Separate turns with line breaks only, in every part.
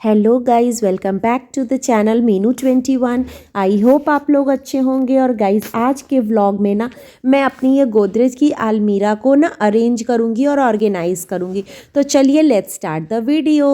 Hello guys, welcome back to the channel Meenu 21। I hope आप लोग अच्छे होंगे। और गाइस, आज के व्लॉग में ना मैं अपनी ये गोदरेज की अलमीरा को ना अरेंज करूँगी और ऑर्गेनाइज़ करूँगी। तो चलिए लेट्स स्टार्ट द वीडियो।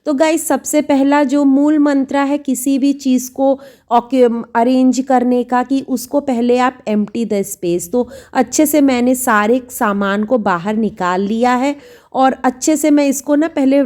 तो गाइस, सबसे पहला जो मूल मंत्र है किसी भी चीज़ को अरेंज करने का, कि उसको पहले आप एम्प्टी द स्पेस। तो अच्छे से मैंने सारे सामान को बाहर निकाल लिया है और अच्छे से मैं इसको ना पहले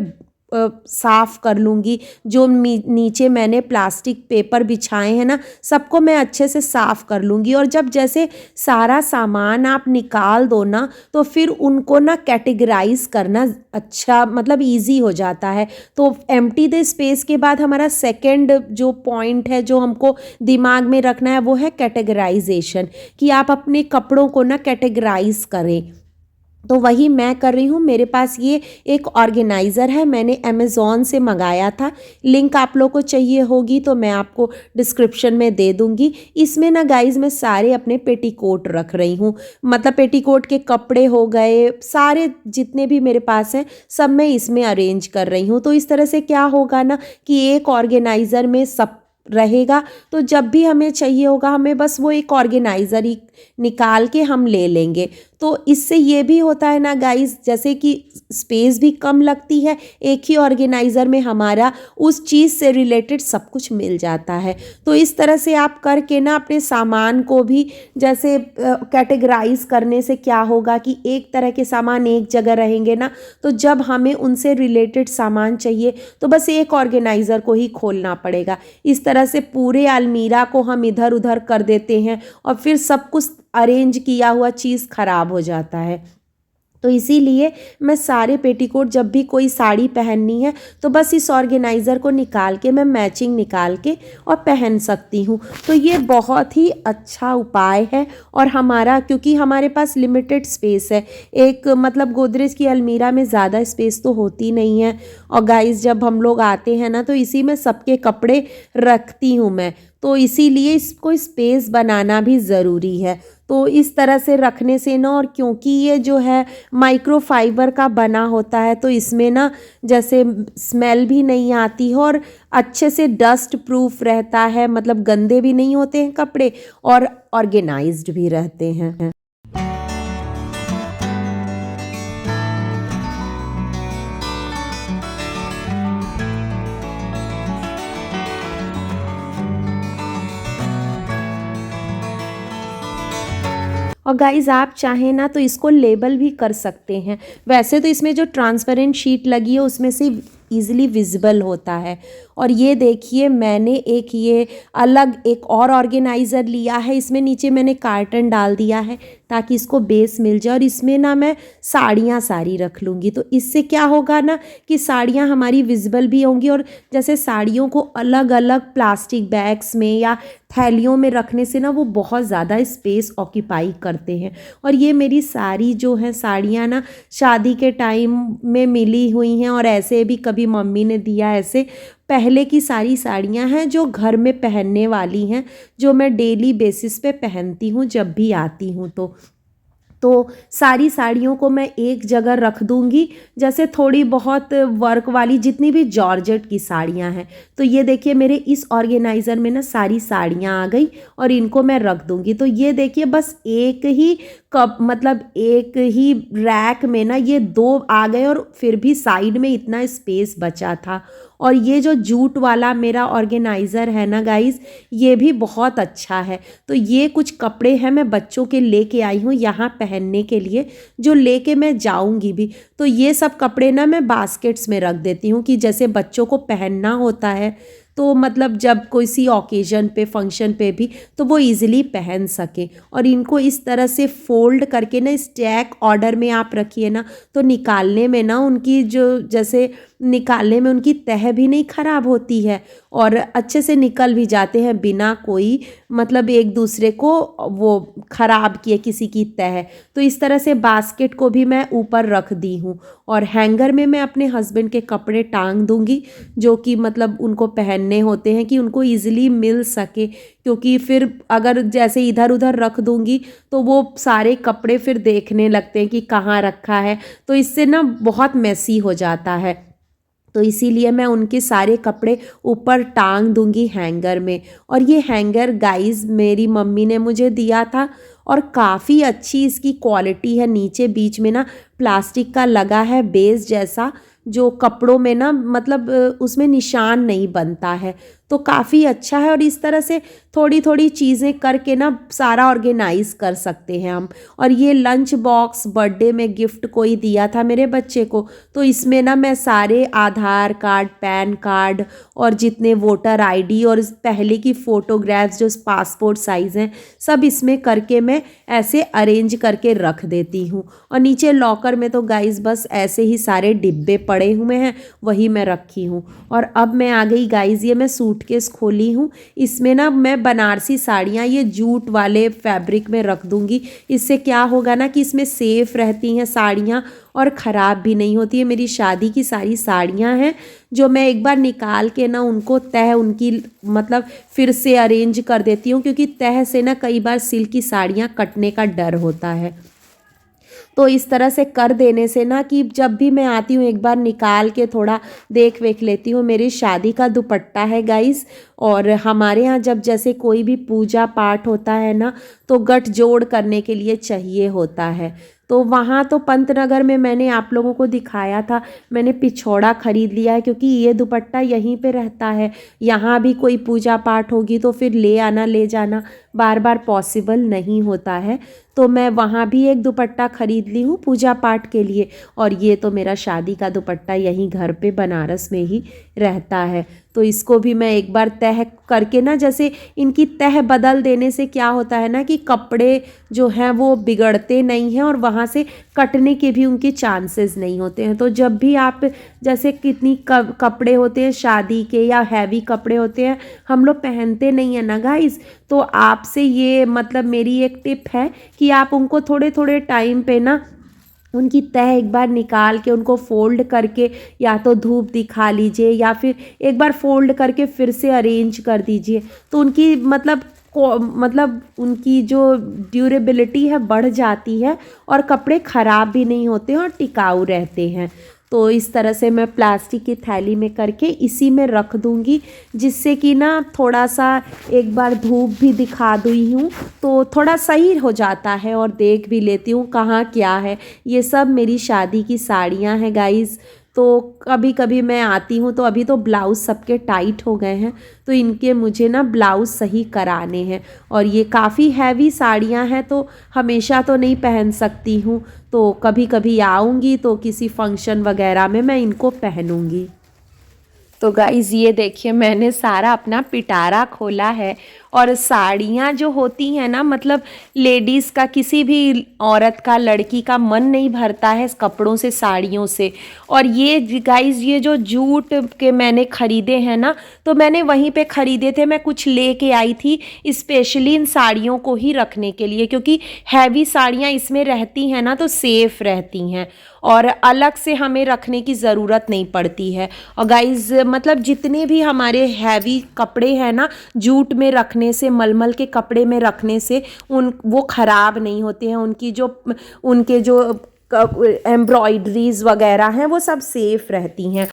साफ़ कर लूँगी। जो नीचे मैंने प्लास्टिक पेपर बिछाए हैं ना, सबको मैं अच्छे से साफ़ कर लूँगी। और जब जैसे सारा सामान आप निकाल दो ना, तो फिर उनको ना कैटेगराइज करना अच्छा मतलब इजी हो जाता है। तो एम्प्टी द स्पेस के बाद हमारा सेकंड जो पॉइंट है जो हमको दिमाग में रखना है वो है कैटेगराइजेशन, कि आप अपने कपड़ों को ना कैटेगराइज करें। तो वही मैं कर रही हूँ। मेरे पास ये एक ऑर्गेनाइज़र है, मैंने अमेज़ॉन से मंगाया था। लिंक आप लोग को चाहिए होगी तो मैं आपको डिस्क्रिप्शन में दे दूँगी। इसमें ना गाइज़ मैं सारे अपने पेटीकोट रख रही हूँ, मतलब पेटीकोट के कपड़े हो गए, सारे जितने भी मेरे पास हैं सब मैं इसमें अरेंज कर रही हूँ। तो इस तरह से क्या होगा ना कि एक ऑर्गेनाइज़र में सब रहेगा। तो जब भी हमें चाहिए होगा हमें बस वो एक ऑर्गेनाइज़र ही निकाल के हम ले लेंगे। तो इससे ये भी होता है ना गाइस, जैसे कि स्पेस भी कम लगती है, एक ही ऑर्गेनाइज़र में हमारा उस चीज़ से रिलेटेड सब कुछ मिल जाता है। तो इस तरह से आप करके ना अपने सामान को भी जैसे कैटेगराइज करने से क्या होगा कि एक तरह के सामान एक जगह रहेंगे ना, तो जब हमें उनसे रिलेटेड सामान चाहिए तो बस एक ऑर्गेनाइज़र को ही खोलना पड़ेगा। इस तरह से पूरे अलमीरा को हम इधर उधर कर देते हैं और फिर सब कुछ अरेंज किया हुआ चीज़ खराब हो जाता है। तो इसीलिए मैं सारे पेटीकोट, जब भी कोई साड़ी पहननी है तो बस इस ऑर्गेनाइज़र को निकाल के मैं मैचिंग निकाल के और पहन सकती हूँ। तो ये बहुत ही अच्छा उपाय है। और हमारा क्योंकि हमारे पास लिमिटेड स्पेस है, एक मतलब गोदरेज की अलमीरा में ज़्यादा स्पेस तो होती नहीं है। और गाइस, जब हम लोग आते हैं ना तो इसी में सबके कपड़े रखती हूँ मैं। तो इसीलिए इसको स्पेस बनाना भी ज़रूरी है। तो इस तरह से रखने से ना, और क्योंकि ये जो है माइक्रोफाइबर का बना होता है तो इसमें ना जैसे स्मेल भी नहीं आती है और अच्छे से डस्ट प्रूफ रहता है, मतलब गंदे भी नहीं होते हैं कपड़े और ऑर्गेनाइज्ड भी रहते हैं। और गाइज़, आप चाहें ना तो इसको लेबल भी कर सकते हैं। वैसे तो इसमें जो ट्रांसपेरेंट शीट लगी है उसमें से ईजिली विजिबल होता है। और ये देखिए, मैंने एक ये अलग एक और ऑर्गेनाइज़र लिया है, इसमें नीचे मैंने कार्टन डाल दिया है ताकि इसको बेस मिल जाए। और इसमें ना मैं साड़ियाँ सारी रख लूँगी। तो इससे क्या होगा ना कि साड़ियाँ हमारी विजिबल भी होंगी। और जैसे साड़ियों को अलग अलग प्लास्टिक बैग्स में या थैलियों में रखने से ना वो बहुत ज़्यादा स्पेस ऑक्यूपाई करते हैं। और ये मेरी सारी जो है साड़ियाँ ना शादी के टाइम में मिली हुई हैं, और ऐसे भी कभी मम्मी ने दिया, ऐसे पहले की सारी साड़ियाँ हैं जो घर में पहनने वाली हैं, जो मैं डेली बेसिस पे पहनती हूँ जब भी आती हूँ। तो सारी साड़ियों को मैं एक जगह रख दूंगी। जैसे थोड़ी बहुत वर्क वाली जितनी भी जॉर्जेट की साड़ियां हैं, तो ये देखिए मेरे इस ऑर्गेनाइज़र में ना सारी साड़ियां आ गई और इनको मैं रख दूंगी। तो ये देखिए, बस एक ही कप मतलब एक ही रैक में ना ये दो आ गए और फिर भी साइड में इतना स्पेस बचा था। और ये जो जूट वाला मेरा ऑर्गेनाइज़र है ना गाइस, ये भी बहुत अच्छा है। तो ये कुछ कपड़े हैं मैं बच्चों के लेके आई हूँ यहाँ पहनने के लिए, जो लेके मैं जाऊँगी भी। तो ये सब कपड़े ना मैं बास्केट्स में रख देती हूँ कि जैसे बच्चों को पहनना होता है तो मतलब जब कोई सी ओकेजन पे, फंक्शन पे भी, तो वो इजीली पहन सके। और इनको इस तरह से फोल्ड करके ना स्टैक ऑर्डर में आप रखिए ना, तो निकालने में ना उनकी जो जैसे निकालने में उनकी तह भी नहीं खराब होती है और अच्छे से निकल भी जाते हैं बिना कोई मतलब एक दूसरे को वो खराब किए किसी की तह। तो इस तरह से बास्केट को भी मैं ऊपर रख दी हूँ। और हैंगर में मैं अपने हस्बैंड के कपड़े टांग दूंगी, जो कि मतलब उनको पहनने होते हैं कि उनको ईजिली मिल सके। क्योंकि फिर अगर जैसे इधर उधर रख दूंगी तो वो सारे कपड़े फिर देखने लगते हैं कि कहाँ रखा है, तो इससे ना बहुत मेसी हो जाता है। तो इसीलिए मैं उनके सारे कपड़े ऊपर टांग दूंगी हैंगर में। और ये हैंगर गाइस मेरी मम्मी ने मुझे दिया था और काफ़ी अच्छी इसकी क्वालिटी है। नीचे बीच में ना प्लास्टिक का लगा है बेस जैसा, जो कपड़ों में ना मतलब उसमें निशान नहीं बनता है, तो काफ़ी अच्छा है। और इस तरह से थोड़ी थोड़ी चीज़ें करके ना सारा ऑर्गेनाइज कर सकते हैं हम। और ये लंच बॉक्स बर्थडे में गिफ्ट कोई दिया था मेरे बच्चे को, तो इसमें ना मैं सारे आधार कार्ड, पैन कार्ड और जितने वोटर आईडी और पहले की फ़ोटोग्राफ्स जो पासपोर्ट साइज़ हैं सब इसमें करके मैं ऐसे अरेंज करके रख देती हूँ। और नीचे लॉकर में तो गाइस बस ऐसे ही सारे डिब्बे पड़े हुए हैं, वही मैं रखी हूँ। और अब मैं आ गई गाइस, ये मैं सूटकेस खोली हूँ, इसमें ना मैं बनारसी साड़ियाँ ये जूट वाले फैब्रिक में रख दूँगी। इससे क्या होगा ना कि इसमें सेफ़ रहती हैं साड़ियाँ और ख़राब भी नहीं होती है। मेरी शादी की सारी साड़ियाँ हैं जो मैं एक बार निकाल के ना उनको तह उनकी मतलब फिर से अरेंज कर देती हूँ, क्योंकि तह से ना कई बार सिल्क की साड़ियाँ कटने का डर होता है। तो इस तरह से कर देने से ना कि जब भी मैं आती हूँ एक बार निकाल के थोड़ा देख वेख लेती हूँ। मेरी शादी का दुपट्टा है गाइस, और हमारे यहाँ जब जैसे कोई भी पूजा पाठ होता है ना तो गठजोड़ करने के लिए चाहिए होता है। तो वहाँ तो पंतनगर में मैंने आप लोगों को दिखाया था, मैंने पिछौड़ा ख़रीद लिया है, क्योंकि ये दुपट्टा यहीं पे रहता है। यहाँ भी कोई पूजा पाठ होगी तो फिर ले आना ले जाना बार बार पॉसिबल नहीं होता है। तो मैं वहाँ भी एक दुपट्टा ख़रीद ली हूँ पूजा पाठ के लिए। और ये तो मेरा शादी का दुपट्टा यहीं घर पे बनारस में ही रहता है। तो इसको भी मैं एक बार तह करके ना, जैसे इनकी तह बदल देने से क्या होता है ना कि कपड़े जो हैं वो बिगड़ते नहीं हैं और वहाँ से कटने के भी उनके चांसेस नहीं होते हैं। तो जब भी आप जैसे कितनी कपड़े होते हैं शादी के या हैवी कपड़े होते हैं हम लोग पहनते नहीं हैं ना गाइस, तो आपसे ये मतलब मेरी एक टिप है कि आप उनको थोड़े थोड़े टाइम पे ना उनकी तह एक बार निकाल के उनको फ़ोल्ड करके या तो धूप दिखा लीजिए या फिर एक बार फ़ोल्ड करके फिर से अरेंज कर दीजिए। तो उनकी मतलब उनकी जो ड्यूरेबिलिटी है बढ़ जाती है और कपड़े ख़राब भी नहीं होते हैं और टिकाऊ रहते हैं। तो इस तरह से मैं प्लास्टिक की थैली में करके इसी में रख दूँगी, जिससे कि ना थोड़ा सा एक बार धूप भी दिखा दी हूँ तो थोड़ा सही हो जाता है और देख भी लेती हूँ कहाँ क्या है। ये सब मेरी शादी की साड़ियाँ हैं गाइज़। तो कभी कभी मैं आती हूँ तो अभी तो ब्लाउज़ सबके टाइट हो गए हैं, तो इनके मुझे ना ब्लाउज़ सही कराने हैं। और ये काफ़ी हैवी साड़ियाँ हैं तो हमेशा तो नहीं पहन सकती हूँ, तो कभी कभी आऊँगी तो किसी फंक्शन वगैरह में मैं इनको पहनूँगी। तो गाइज़ ये देखिए मैंने सारा अपना पिटारा खोला है। और साड़ियाँ जो होती हैं ना, मतलब लेडीज़ का, किसी भी औरत का, लड़की का मन नहीं भरता है इस कपड़ों से, साड़ियों से। और ये गाइज़ ये जो जूट के मैंने ख़रीदे हैं ना, तो मैंने वहीं पे ख़रीदे थे, मैं कुछ लेके आई थी स्पेशली इन साड़ियों को ही रखने के लिए, क्योंकि हैवी साड़ियाँ इसमें रहती हैं ना तो सेफ़ रहती हैं और अलग से हमें रखने की ज़रूरत नहीं पड़ती है। और गाइज़ मतलब जितने भी हमारे हैवी कपड़े हैं ना, जूट में रखने से, मलमल के कपड़े में रखने से वो ख़राब नहीं होते हैं। उनके जो एम्ब्रॉयडरीज वगैरह हैं वो सब सेफ़ रहती हैं।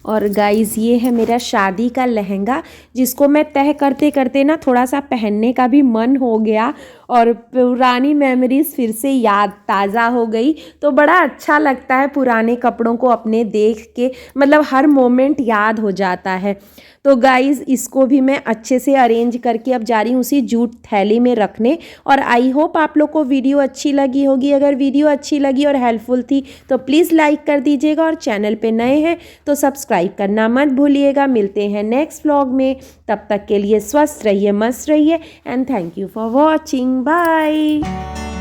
और गाइज़ ये है मेरा शादी का लहंगा, जिसको मैं तह करते करते ना थोड़ा सा पहनने का भी मन हो गया और पुरानी मेमोरीज़ फिर से याद ताज़ा हो गई। तो बड़ा अच्छा लगता है पुराने कपड़ों को अपने देख के, मतलब हर मोमेंट याद हो जाता है। तो गाइज़ इसको भी मैं अच्छे से अरेंज करके अब जा रही हूँ उसी जूट थैली में रखने। और आई होप आप लोग को वीडियो अच्छी लगी होगी। अगर वीडियो अच्छी लगी और हेल्पफुल थी तो प्लीज़ लाइक कर दीजिएगा, और चैनल पे नए हैं तो सब्सक्राइब करना मत भूलिएगा। मिलते हैं नेक्स्ट व्लॉग में, तब तक के लिए स्वस्थ रहिए, मस्त रहिए, and thank you for watching. Bye.